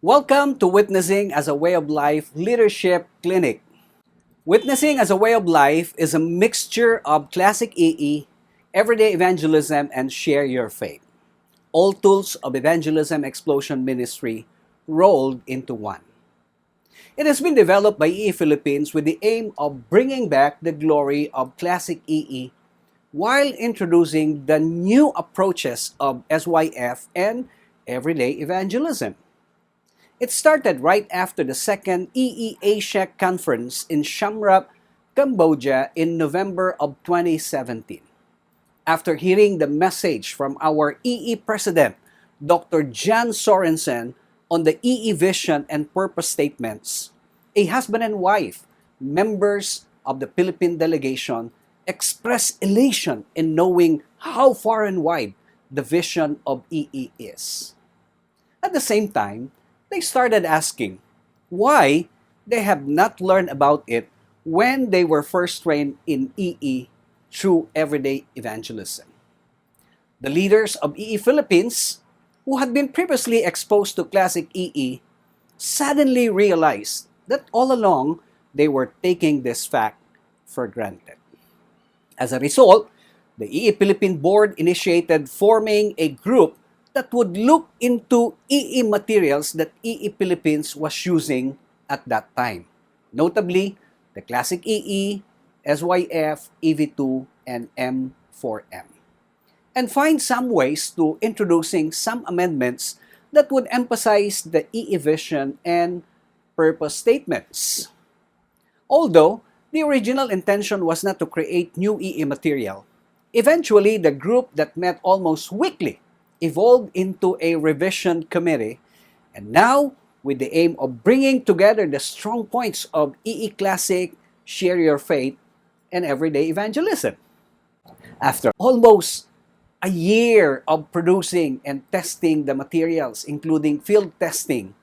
Welcome to Witnessing as a Way of Life Leadership Clinic. Witnessing as a Way of Life is a mixture of classic EE, everyday evangelism, and share your faith. All tools of evangelism explosion ministry rolled into one. It has been developed by EE Philippines with the aim of bringing back the glory of classic EE while introducing the new approaches of SYF and everyday evangelism. It started right after the second Asia conference in Siem Reap, Cambodia in November of 2017. After hearing the message from our EE president, Dr. Jan Sorensen, on the EE vision and purpose statements, a husband and wife, members of the Philippine delegation, expressed elation in knowing how far and wide the vision of EE is. At the same time, they started asking why they have not learned about it when they were first trained in EE through everyday evangelism. The leaders of EE Philippines, who had been previously exposed to classic EE, suddenly realized that all along they were taking this fact for granted. As a result, the EE Philippine Board initiated forming a group that would look into EE materials that EE Philippines was using at that time, notably the classic EE, SYF, EV2, and M4M, and find some ways to introducing some amendments that would emphasize the EE vision and purpose statements. Although the original intention was not to create new EE material, eventually the group that met almost weekly evolved into a revision committee, and now with the aim of bringing together the strong points of EE Classic, Share Your Faith, and Everyday Evangelism. After almost a year of producing and testing the materials, including field testing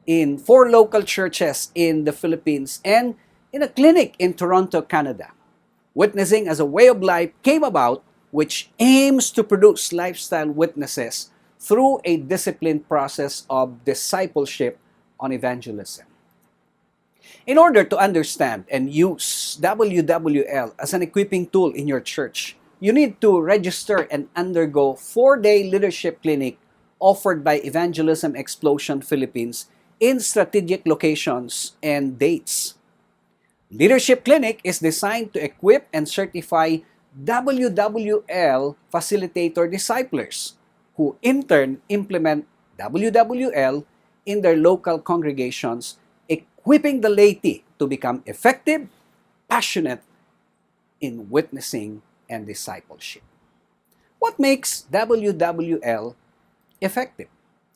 in 4 local churches in the Philippines and in a clinic in Toronto, Canada, Witnessing as a Way of Life came about, which aims to produce lifestyle witnesses through a disciplined process of discipleship on evangelism. In order to understand and use WWL as an equipping tool in your church, you need to register and undergo 4-day leadership clinic offered by Evangelism Explosion Philippines in strategic locations and dates. Leadership Clinic is designed to equip and certify WWL facilitator disciplers who in turn implement WWL in their local congregations, equipping the laity to become effective, passionate in witnessing and discipleship. What makes WWL effective?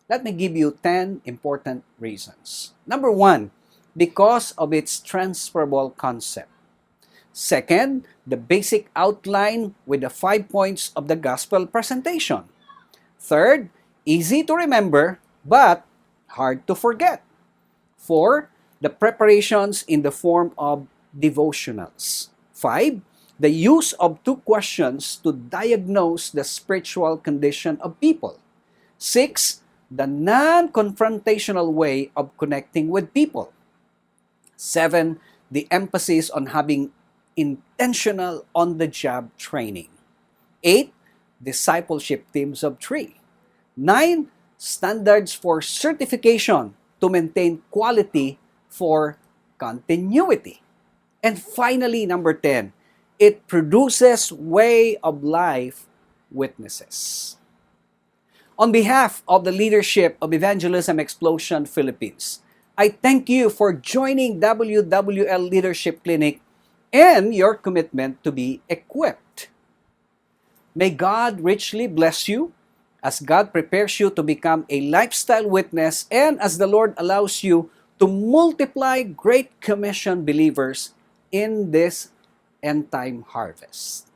Let me give you 10 important reasons. Number 1, because of its transferable concept. Second, the basic outline with the 5 points of the gospel presentation. Third, easy to remember but hard to forget. 4, the preparations in the form of devotionals. 5, the use of 2 questions to diagnose the spiritual condition of people. 6, the non-confrontational way of connecting with people. 7, the emphasis on having intentional on-the-job training. 8, discipleship teams of 3. 9, standards for certification to maintain quality for continuity. And finally, number 10, it produces way of life witnesses. On behalf of the leadership of Evangelism Explosion Philippines, I thank you for joining WWL Leadership Clinic and your commitment to be equipped. May God richly bless you as God prepares you to become a lifestyle witness and as the Lord allows you to multiply Great Commission believers in this end-time harvest.